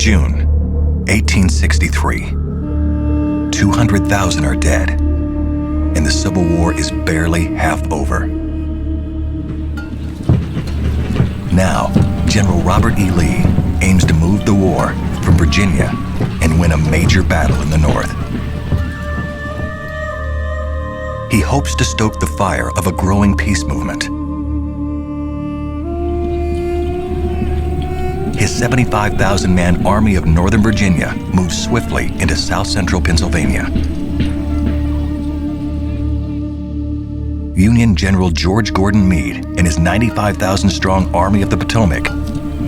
June 1863. 200,000 are dead, and the Civil War is barely half over. Now, General Robert E. Lee aims to move the war from Virginia and win a major battle in the North. He hopes to stoke the fire of a growing peace movement. His 75,000-man Army of Northern Virginia moves swiftly into south-central Pennsylvania. Union General George Gordon Meade and his 95,000-strong Army of the Potomac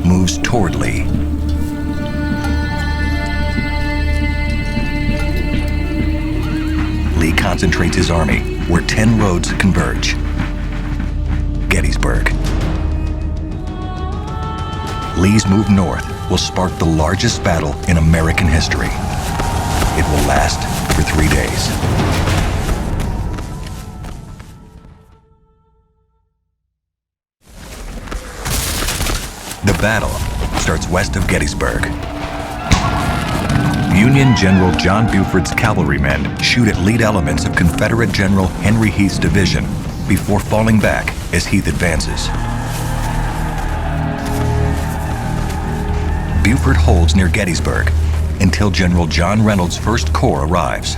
moves toward Lee. Lee concentrates his army where 10 roads converge. Gettysburg. Lee's move north will spark the largest battle in American history. It will last for 3 days. The battle starts west of Gettysburg. Union General John Buford's cavalrymen shoot at lead elements of Confederate General Henry Heath's division before falling back as Heath advances. Buford holds near Gettysburg until General John Reynolds' First Corps arrives.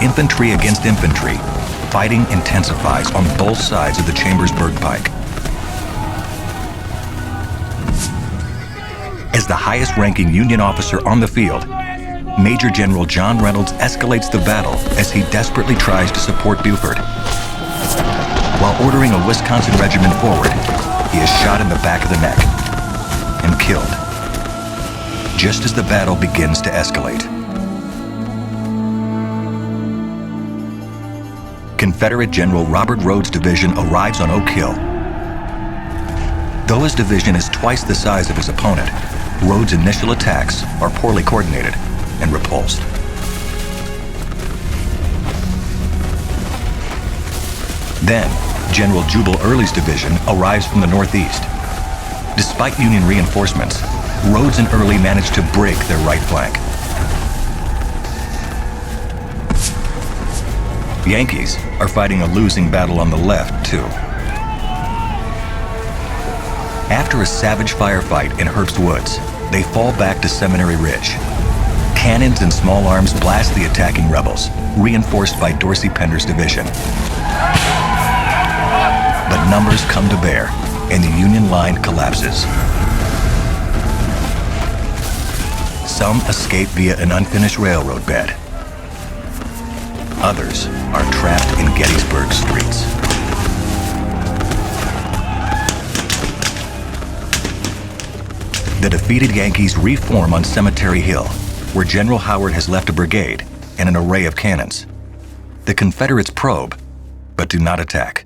Infantry against infantry, fighting intensifies on both sides of the Chambersburg Pike. As the highest-ranking Union officer on the field, Major General John Reynolds escalates the battle as he desperately tries to support Buford. While ordering a Wisconsin regiment forward, he is shot in the back of the neck and killed, just as the battle begins to escalate. Confederate General Robert Rhodes's division arrives on Oak Hill. Though his division is twice the size of his opponent, Rhodes's initial attacks are poorly coordinated and repulsed. Then, General Jubal Early's division arrives from the northeast. Despite Union reinforcements, Rhodes and Early managed to break their right flank. Yankees are fighting a losing battle on the left, too. After a savage firefight in Herbst Woods, they fall back to Seminary Ridge. Cannons and small arms blast the attacking rebels, reinforced by Dorsey Pender's division. But numbers come to bear, and the Union line collapses. Some escape via an unfinished railroad bed. Others are trapped in Gettysburg streets. The defeated Yankees reform on Cemetery Hill, where General Howard has left a brigade and an array of cannons. The Confederates probe, but do not attack.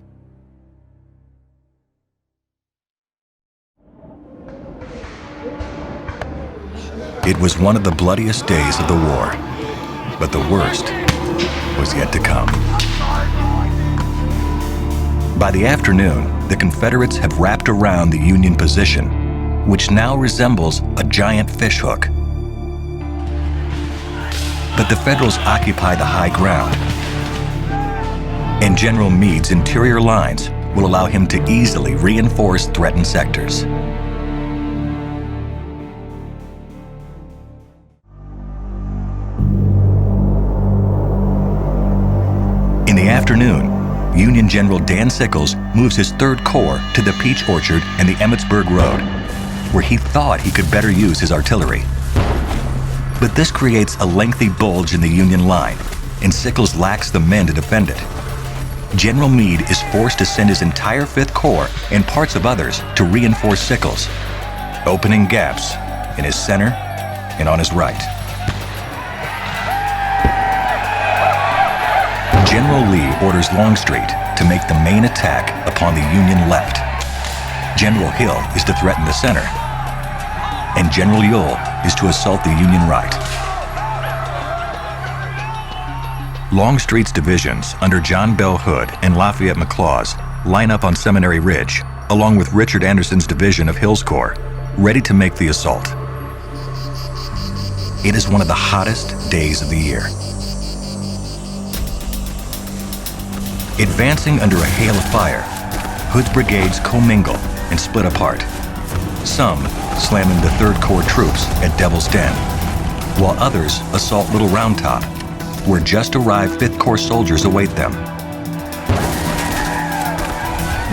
It was one of the bloodiest days of the war, but the worst was yet to come. By the afternoon, the Confederates have wrapped around the Union position, which now resembles a giant fishhook. But the Federals occupy the high ground, and General Meade's interior lines will allow him to easily reinforce threatened sectors. In the afternoon, Union General Dan Sickles moves his Third Corps to the Peach Orchard and the Emmitsburg Road, where he thought he could better use his artillery. But this creates a lengthy bulge in the Union line, and Sickles lacks the men to defend it. General Meade is forced to send his entire Fifth Corps and parts of others to reinforce Sickles, opening gaps in his center and on his right. General Lee orders Longstreet to make the main attack upon the Union left. General Hill is to threaten the center, and General Ewell is to assault the Union right. Longstreet's divisions under John Bell Hood and Lafayette McLaws line up on Seminary Ridge, along with Richard Anderson's division of Hill's Corps, ready to make the assault. It is one of the hottest days of the year. Advancing under a hail of fire, Hood's brigades commingle and split apart. Some slamming the 3rd Corps troops at Devil's Den, while others assault Little Round Top, where just arrived 5th Corps soldiers await them.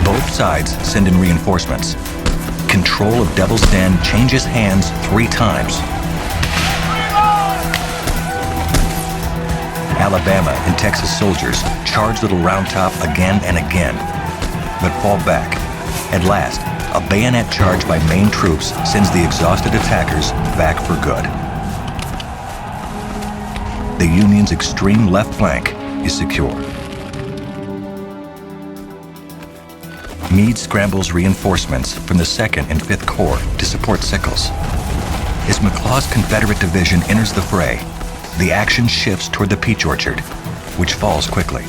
Both sides send in reinforcements. Control of Devil's Den changes hands 3 times. Alabama and Texas soldiers charge Little Round Top again and again, but fall back. At last, a bayonet charge by Maine troops sends the exhausted attackers back for good. The Union's extreme left flank is secure. Meade scrambles reinforcements from the 2nd and 5th Corps to support Sickles. As McLaws' Confederate division enters the fray, the action shifts toward the peach orchard, which falls quickly.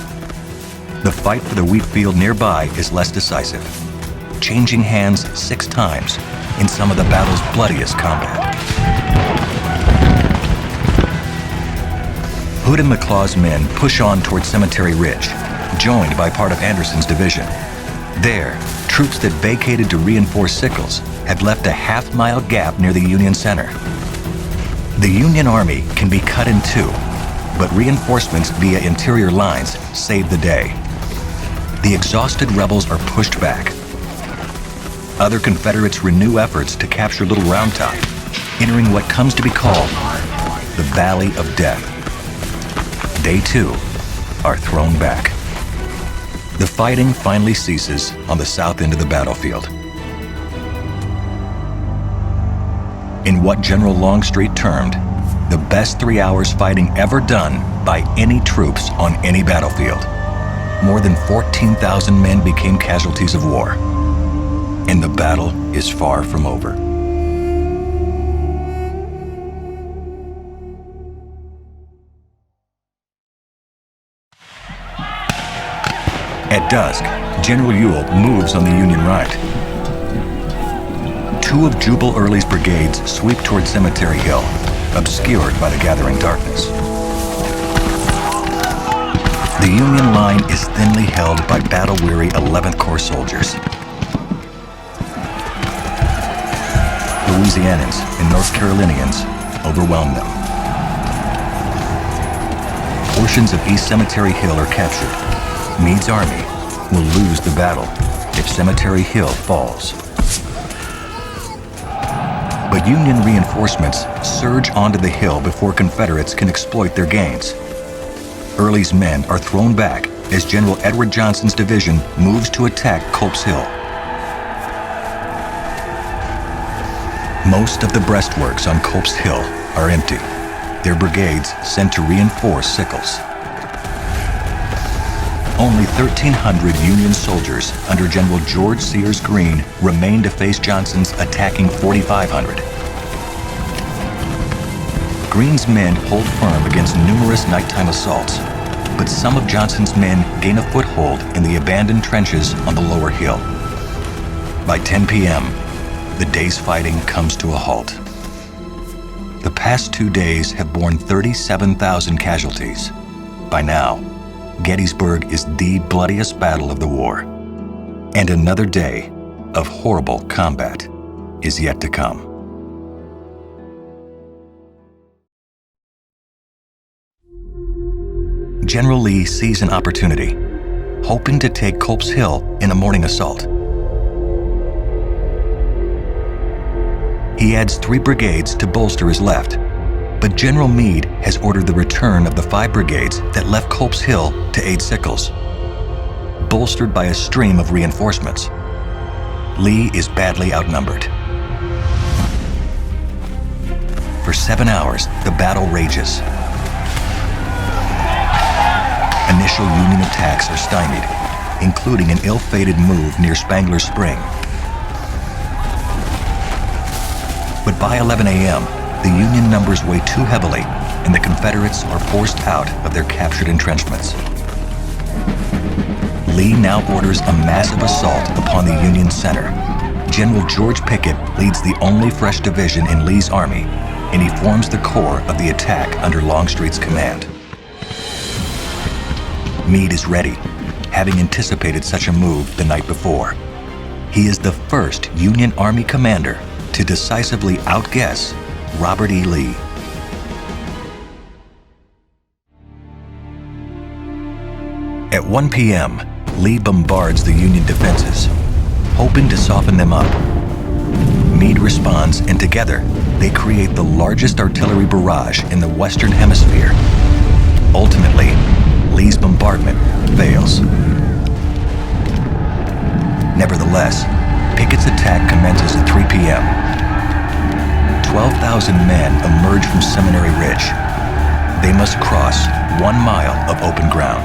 The fight for the wheat field nearby is less decisive, changing hands 6 times in some of the battle's bloodiest combat. Hood and McLaws' men push on toward Cemetery Ridge, joined by part of Anderson's division. There, troops that vacated to reinforce Sickles have left a half-mile gap near the Union Center. The Union Army can be cut in 2, but reinforcements via interior lines save the day. The exhausted rebels are pushed back. Other Confederates renew efforts to capture Little Round Top, entering what comes to be called the Valley of Death. They too are thrown back. The fighting finally ceases on the south end of the battlefield. In what General Longstreet termed the best 3 hours fighting ever done by any troops on any battlefield. More than 14,000 men became casualties of war, and the battle is far from over. At dusk, General Ewell moves on the Union right. 2 of Jubal Early's brigades sweep toward Cemetery Hill, obscured by the gathering darkness. The Union line is thinly held by battle-weary 11th Corps soldiers. Louisianans and North Carolinians overwhelm them. Portions of East Cemetery Hill are captured. Meade's army will lose the battle if Cemetery Hill falls. But Union reinforcements surge onto the hill before Confederates can exploit their gains. Early's men are thrown back as General Edward Johnson's division moves to attack Culp's Hill. Most of the breastworks on Culp's Hill are empty, their brigades sent to reinforce Sickles. Only 1,300 Union soldiers under General George Sears Greene remain to face Johnson's attacking 4,500. Greene's men hold firm against numerous nighttime assaults, but some of Johnson's men gain a foothold in the abandoned trenches on the lower hill. By 10 p.m., the day's fighting comes to a halt. The past 2 days have borne 37,000 casualties. By now, Gettysburg is the bloodiest battle of the war, and another day of horrible combat is yet to come. General Lee sees an opportunity, hoping to take Culp's Hill in a morning assault. He adds 3 brigades to bolster his left, but General Meade has ordered the return of the 5 brigades that left Culp's Hill to aid Sickles. Bolstered by a stream of reinforcements, Lee is badly outnumbered. For 7 hours, the battle rages. Initial Union attacks are stymied, including an ill-fated move near Spangler's Spring. But by 11 a.m., the Union numbers weigh too heavily, and the Confederates are forced out of their captured entrenchments. Lee now orders a massive assault upon the Union center, General George Pickett leads the only fresh division in Lee's army, and he forms the core of the attack under Longstreet's command. Meade is ready, having anticipated such a move the night before. He is the first Union Army commander to decisively outguess Robert E. Lee. At 1 p.m., Lee bombards the Union defenses, hoping to soften them up. Meade responds, and together, they create the largest artillery barrage in the Western Hemisphere. Ultimately, Lee's bombardment fails. Nevertheless, Pickett's attack commences at 3 p.m. 12,000 men emerge from Seminary Ridge. They must cross 1 mile of open ground.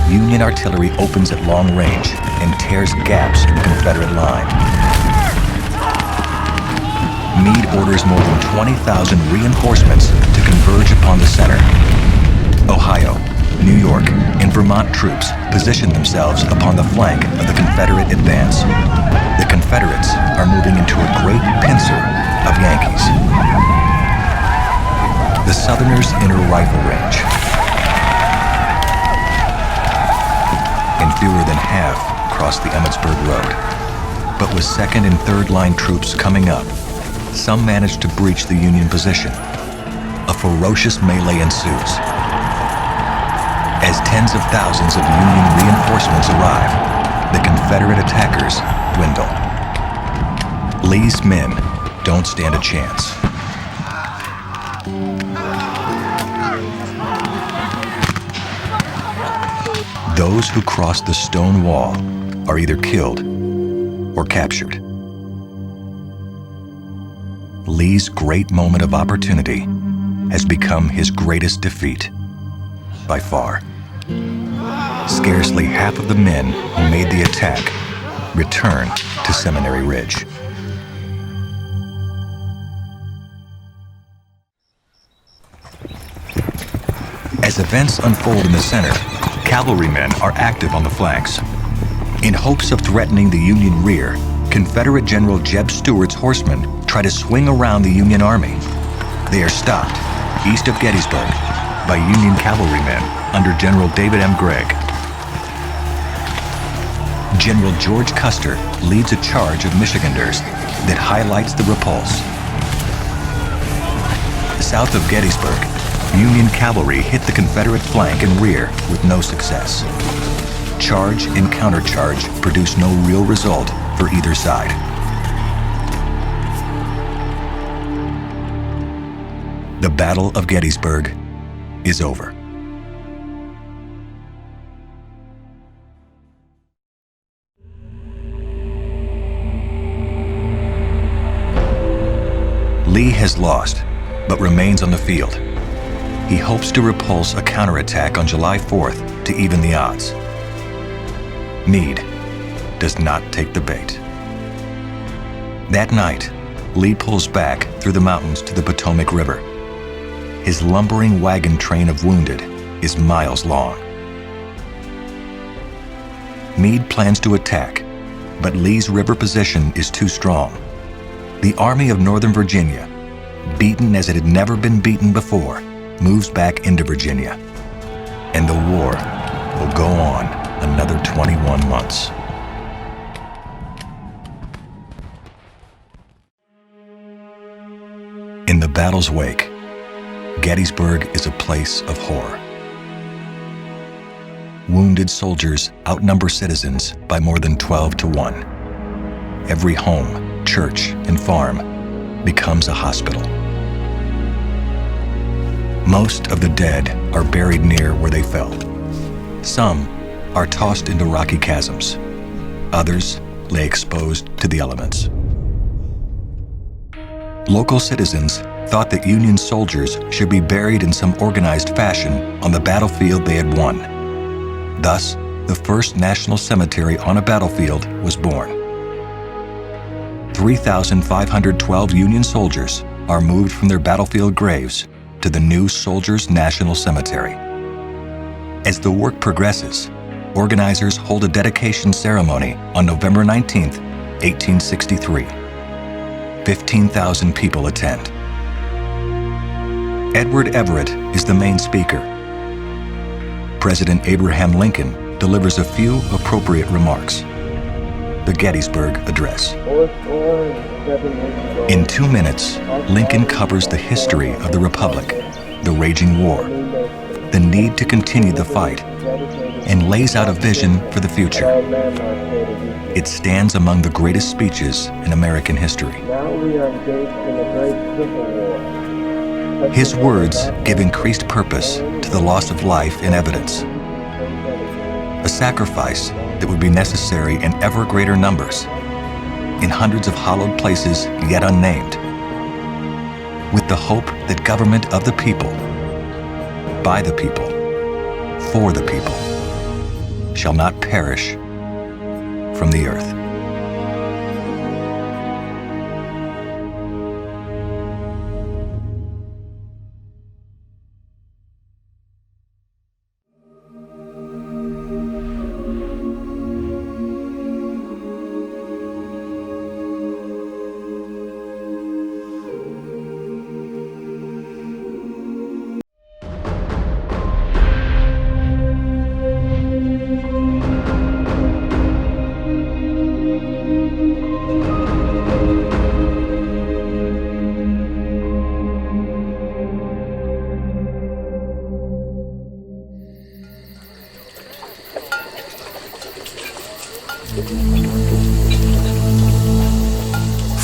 Union artillery opens at long range and tears gaps in the Confederate line. Meade orders more than 20,000 reinforcements to converge upon the center. Ohio, New York, and Vermont troops position themselves upon the flank of the Confederate advance. The Confederates are moving into a great pincer of Yankees. The Southerners enter rifle range. And fewer than half cross the Emmitsburg Road. But with second and third line troops coming up, some manage to breach the Union position. A ferocious melee ensues. As tens of thousands of Union reinforcements arrive, the Confederate attackers dwindle. Lee's men don't stand a chance. Those who cross the stone wall are either killed or captured. Lee's great moment of opportunity has become his greatest defeat, by far. Scarcely half of the men who made the attack return to Seminary Ridge. As events unfold in the center, cavalrymen are active on the flanks. In hopes of threatening the Union rear, Confederate General Jeb Stuart's horsemen try to swing around the Union Army. They are stopped east of Gettysburg by Union cavalrymen under General David M. Gregg. General George Custer leads a charge of Michiganders that highlights the repulse. South of Gettysburg, Union cavalry hit the Confederate flank and rear with no success. Charge and countercharge produce no real result for either side. The Battle of Gettysburg is over. Lee has lost, but remains on the field. He hopes to repulse a counterattack on July 4th to even the odds. Meade does not take the bait. That night, Lee pulls back through the mountains to the Potomac River. His lumbering wagon train of wounded is miles long. Meade plans to attack, but Lee's river position is too strong. The Army of Northern Virginia, beaten as it had never been beaten before, moves back into Virginia. And the war will go on another 21 months. In the battle's wake, Gettysburg is a place of horror. Wounded soldiers outnumber citizens by more than 12 to 1. Every home, church, and farm becomes a hospital. Most of the dead are buried near where they fell. Some are tossed into rocky chasms. Others lay exposed to the elements. Local citizens thought that Union soldiers should be buried in some organized fashion on the battlefield they had won. Thus, the first national cemetery on a battlefield was born. 3,512 Union soldiers are moved from their battlefield graves to the new Soldiers' National Cemetery. As the work progresses, organizers hold a dedication ceremony on November 19, 1863. 15,000 people attend. Edward Everett is the main speaker. President Abraham Lincoln delivers a few appropriate remarks. The Gettysburg Address. In 2 minutes, Lincoln covers the history of the Republic, the raging war, the need to continue the fight, and lays out a vision for the future. It stands among the greatest speeches in American history. Now we are engaged in a great civil war. His words give increased purpose to the loss of life in evidence, a sacrifice that would be necessary in ever greater numbers, in hundreds of hallowed places yet unnamed, with the hope that government of the people, by the people, for the people, shall not perish from the earth.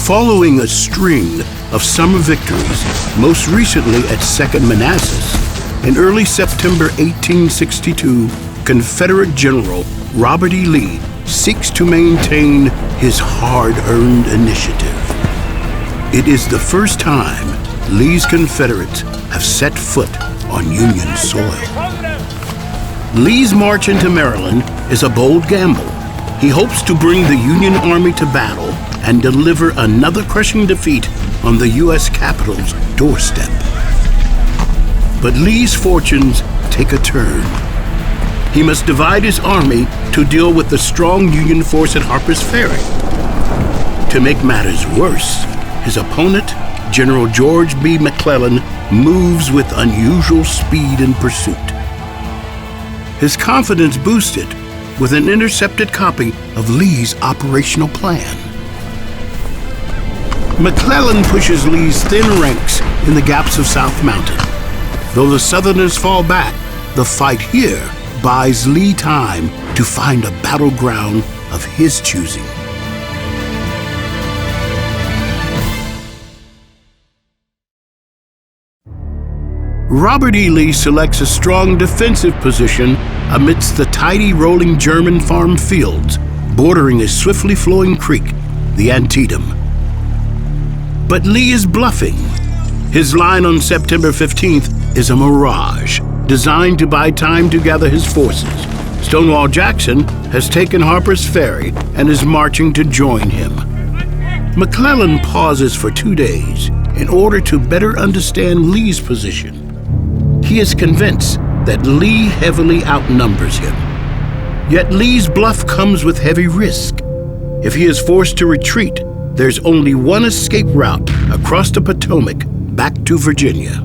Following a string of summer victories, most recently at Second Manassas, in early September 1862, Confederate General Robert E. Lee seeks to maintain his hard-earned initiative. It is the first time Lee's Confederates have set foot on Union soil. Lee's march into Maryland is a bold gamble. He hopes to bring the Union Army to battle and deliver another crushing defeat on the U.S. Capitol's doorstep. But Lee's fortunes take a turn. He must divide his army to deal with the strong Union force at Harper's Ferry. To make matters worse, his opponent, General George B. McClellan, moves with unusual speed in pursuit. His confidence boosted with an intercepted copy of Lee's operational plan. McClellan pushes Lee's thin ranks in the gaps of South Mountain. Though the Southerners fall back, the fight here buys Lee time to find a battleground of his choosing. Robert E. Lee selects a strong defensive position amidst the tidy rolling German farm fields bordering a swiftly flowing creek, the Antietam. But Lee is bluffing. His line on September 15th is a mirage, designed to buy time to gather his forces. Stonewall Jackson has taken Harper's Ferry and is marching to join him. McClellan pauses for 2 days in order to better understand Lee's position. He is convinced that Lee heavily outnumbers him. Yet Lee's bluff comes with heavy risk. If he is forced to retreat, there's only one escape route across the Potomac back to Virginia.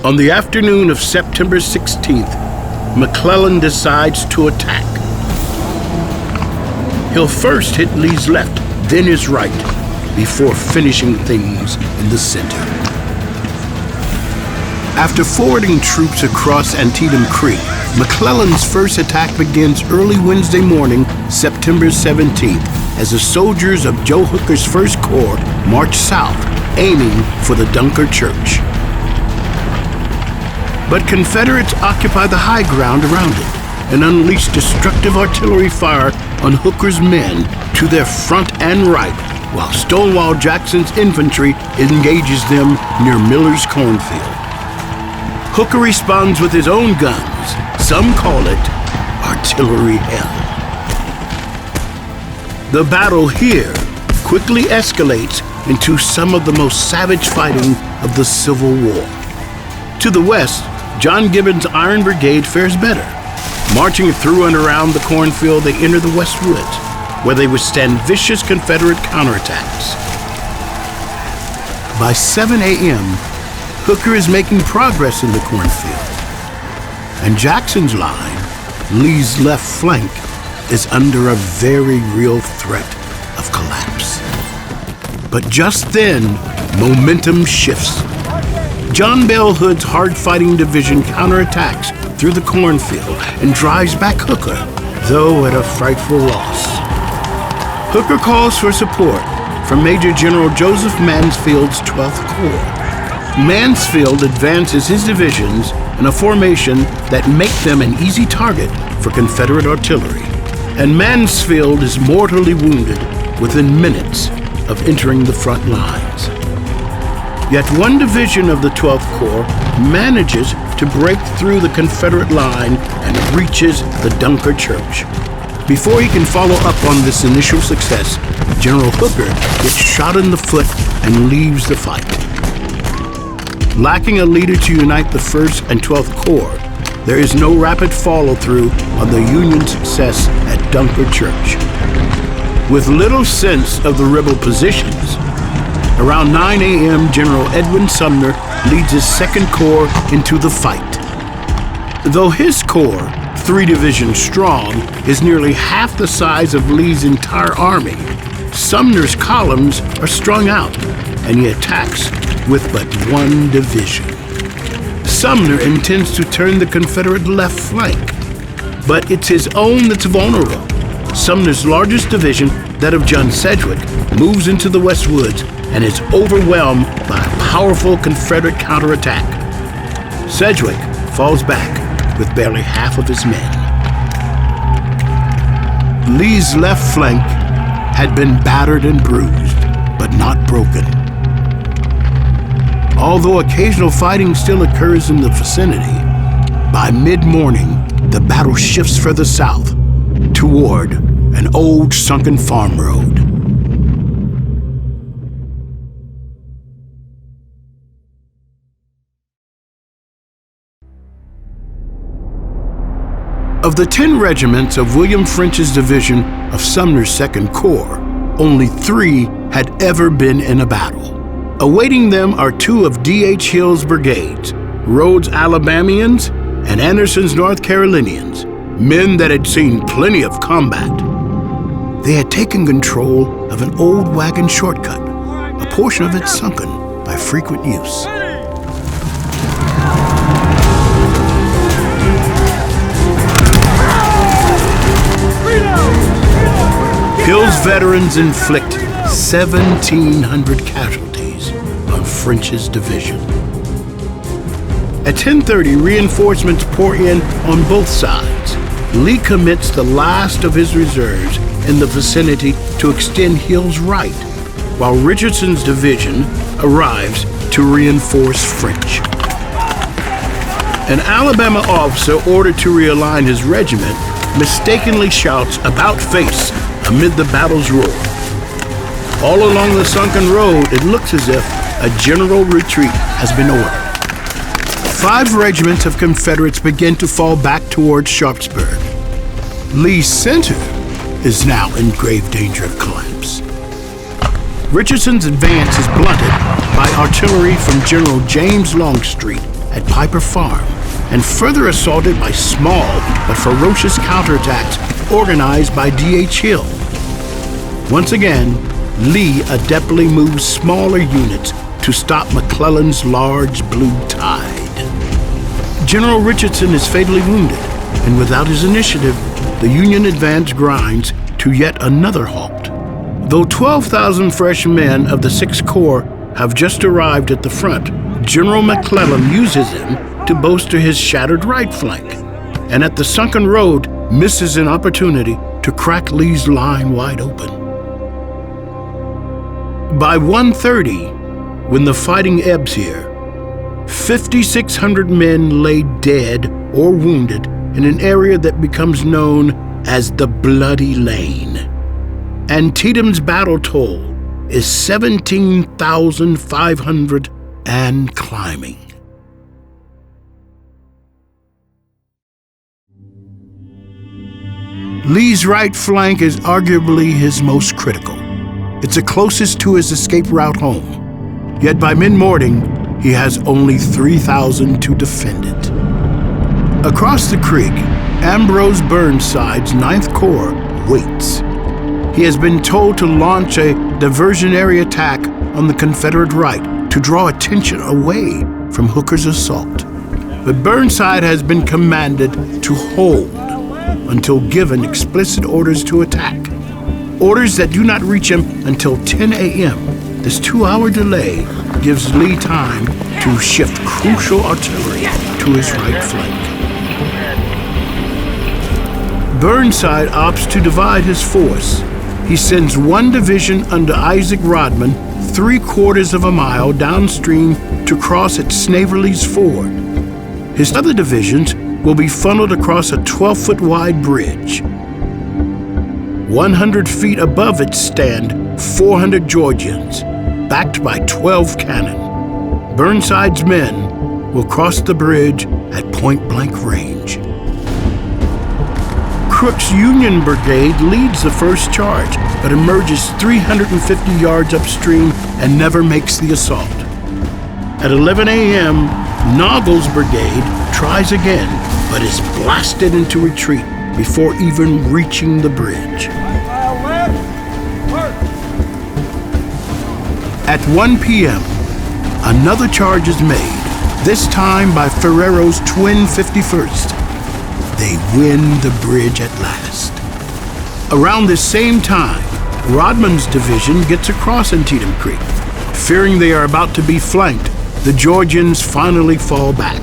On the afternoon of September 16th, McClellan decides to attack. He'll first hit Lee's left, then his right, before finishing things in the center. After forwarding troops across Antietam Creek, McClellan's first attack begins early Wednesday morning, September 17th, as the soldiers of Joe Hooker's First Corps march south, aiming for the Dunker Church. But Confederates occupy the high ground around it and unleash destructive artillery fire on Hooker's men to their front and right, while Stonewall Jackson's infantry engages them near Miller's cornfield. Hooker responds with his own guns. Some call it artillery hell. The battle here quickly escalates into some of the most savage fighting of the Civil War. To the west, John Gibbon's Iron Brigade fares better. Marching through and around the cornfield, they enter the West Woods, where they withstand vicious Confederate counterattacks. By 7 a.m., Hooker is making progress in the cornfield, and Jackson's line, Lee's left flank, is under a very real threat of collapse. But just then, momentum shifts. John Bell Hood's hard-fighting division counterattacks through the cornfield and drives back Hooker, though at a frightful loss. Hooker calls for support from Major General Joseph Mansfield's 12th Corps. Mansfield advances his divisions in a formation that make them an easy target for Confederate artillery, and Mansfield is mortally wounded within minutes of entering the front lines. Yet one division of the 12th Corps manages to break through the Confederate line and reaches the Dunker Church. Before he can follow up on this initial success, General Hooker gets shot in the foot and leaves the fight. Lacking a leader to unite the 1st and 12th Corps, there is no rapid follow-through on the Union success at Dunker Church. With little sense of the rebel positions, around 9 a.m., General Edwin Sumner leads his 2nd Corps into the fight. Though his corps, 3 divisions strong, is nearly half the size of Lee's entire army, Sumner's columns are strung out, and he attacks with but 1 division. Sumner intends to turn the Confederate left flank, but it's his own that's vulnerable. Sumner's largest division, that of John Sedgwick, moves into the West Woods and is overwhelmed by a powerful Confederate counterattack. Sedgwick falls back with barely half of his men. Lee's left flank had been battered and bruised, but not broken. Although occasional fighting still occurs in the vicinity, by mid-morning, the battle shifts further south toward an old sunken farm road. Of the 10 regiments of William French's division of Sumner's 2nd Corps, only 3 had ever been in a battle. Awaiting them are 2 of D.H. Hill's brigades, Rhodes' Alabamians and Anderson's North Carolinians, men that had seen plenty of combat. They had taken control of an old wagon shortcut, a portion of it sunken by frequent use. Hill's veterans inflict 1,700 casualties on French's division. At 10:30, reinforcements pour in on both sides. Lee commits the last of his reserves in the vicinity to extend Hill's right, while Richardson's division arrives to reinforce French. An Alabama officer ordered to realign his regiment mistakenly shouts "about face" amid the battle's roar. All along the sunken road, it looks as if a general retreat has been ordered. 5 regiments of Confederates begin to fall back towards Sharpsburg. Lee's center is now in grave danger of collapse. Richardson's advance is blunted by artillery from General James Longstreet at Piper Farm, and further assaulted by small but ferocious counterattacks organized by D.H. Hill. Once again, Lee adeptly moves smaller units to stop McClellan's large blue tide. General Richardson is fatally wounded, and without his initiative, the Union advance grinds to yet another halt. Though 12,000 fresh men of the 6th Corps have just arrived at the front, General McClellan uses them to bolster his shattered right flank, and at the sunken road misses an opportunity to crack Lee's line wide open. By 1:30, when the fighting ebbs here, 5,600 men lay dead or wounded in an area that becomes known as the Bloody Lane. Antietam's battle toll is 17,500 and climbing. Lee's right flank is arguably his most critical. It's the closest to his escape route home. Yet by mid-morning, he has only 3,000 to defend it. Across the creek, Ambrose Burnside's 9th Corps waits. He has been told to launch a diversionary attack on the Confederate right to draw attention away from Hooker's assault. But Burnside has been commanded to hold until given explicit orders to attack. Orders that do not reach him until 10 a.m. This 2-hour delay gives Lee time to shift crucial artillery to his right flank. Burnside opts to divide his force. He sends one division under Isaac Rodman 3/4 of a mile downstream to cross at Snavely's Ford. His other divisions will be funneled across a 12-foot wide bridge. 100 feet above it stand 400 Georgians, backed by 12 cannon. Burnside's men will cross the bridge at point-blank range. Crook's Union Brigade leads the first charge, but emerges 350 yards upstream and never makes the assault. At 11 a.m., Naugle's brigade tries again, but is blasted into retreat before even reaching the bridge. At 1 p.m., another charge is made, this time by Ferrero's twin 51st. They win the bridge at last. Around this same time, Rodman's division gets across Antietam Creek. Fearing they are about to be flanked, the Georgians finally fall back.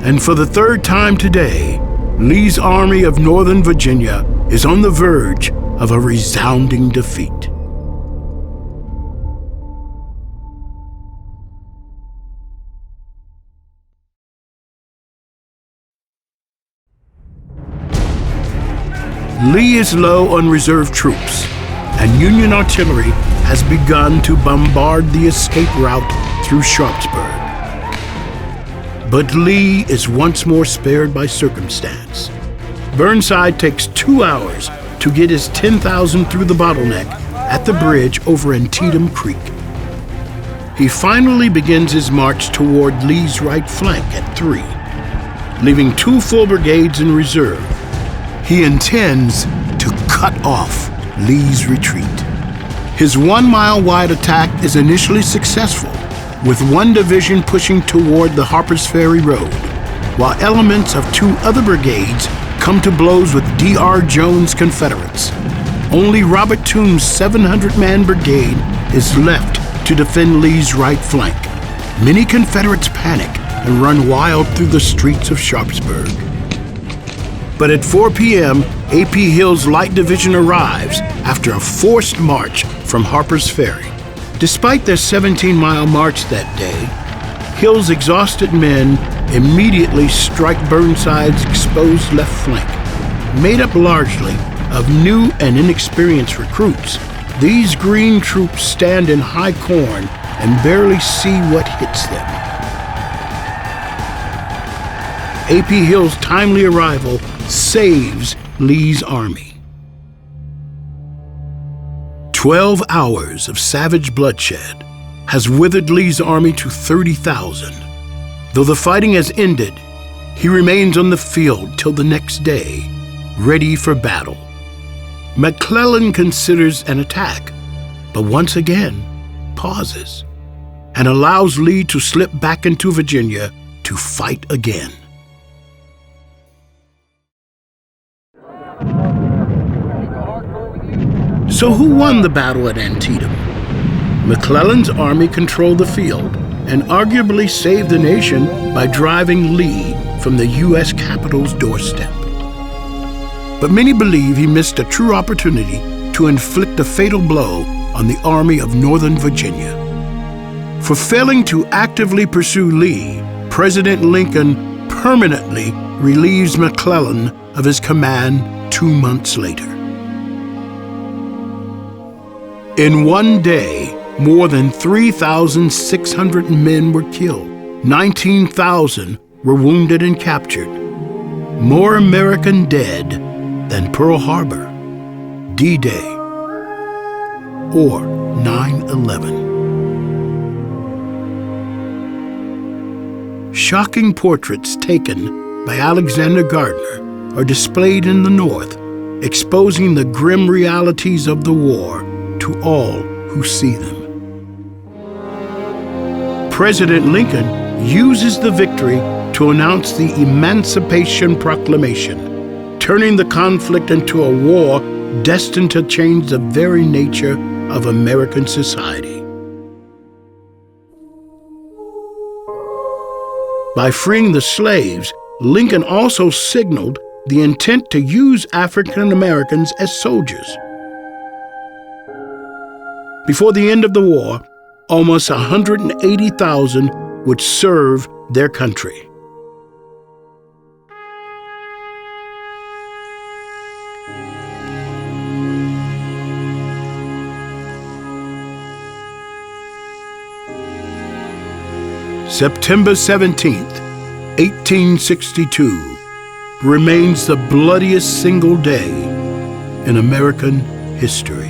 And for the third time today, Lee's Army of Northern Virginia is on the verge of a resounding defeat. Lee is low on reserve troops, and Union artillery has begun to bombard the escape route through Sharpsburg. But Lee is once more spared by circumstance. Burnside takes 2 hours to get his 10,000 through the bottleneck at the bridge over Antietam Creek. He finally begins his march toward Lee's right flank at 3, leaving 2 full brigades in reserve. He intends to cut off Lee's retreat. His 1-mile-wide attack is initially successful, with 1 division pushing toward the Harper's Ferry Road, while elements of 2 other brigades come to blows with D.R. Jones' Confederates. Only Robert Toombs' 700-man brigade is left to defend Lee's right flank. Many Confederates panic and run wild through the streets of Sharpsburg. But at 4 p.m., A.P. Hill's Light Division arrives after a forced march from Harper's Ferry. Despite their 17-mile march that day, Hill's exhausted men immediately strike Burnside's exposed left flank. Made up largely of new and inexperienced recruits, these green troops stand in high corn and barely see what hits them. A.P. Hill's timely arrival saves Lee's army. 12 hours of savage bloodshed has withered Lee's army to 30,000. Though the fighting has ended, he remains on the field till the next day, ready for battle. McClellan considers an attack, but once again pauses and allows Lee to slip back into Virginia to fight again. So who won the battle at Antietam? McClellan's army controlled the field and arguably saved the nation by driving Lee from the U.S. Capitol's doorstep. But many believe he missed a true opportunity to inflict a fatal blow on the Army of Northern Virginia. For failing to actively pursue Lee, President Lincoln permanently relieves McClellan of his command 2 months later. In one day, more than 3,600 men were killed. 19,000 were wounded and captured. More American dead than Pearl Harbor, D-Day, or 9/11. Shocking portraits taken by Alexander Gardner are displayed in the North, exposing the grim realities of the war to all who see them. President Lincoln uses the victory to announce the Emancipation Proclamation, turning the conflict into a war destined to change the very nature of American society. By freeing the slaves, Lincoln also signaled the intent to use African Americans as soldiers. Before the end of the war, almost 180,000 would serve their country. September 17th, 1862, remains the bloodiest single day in American history.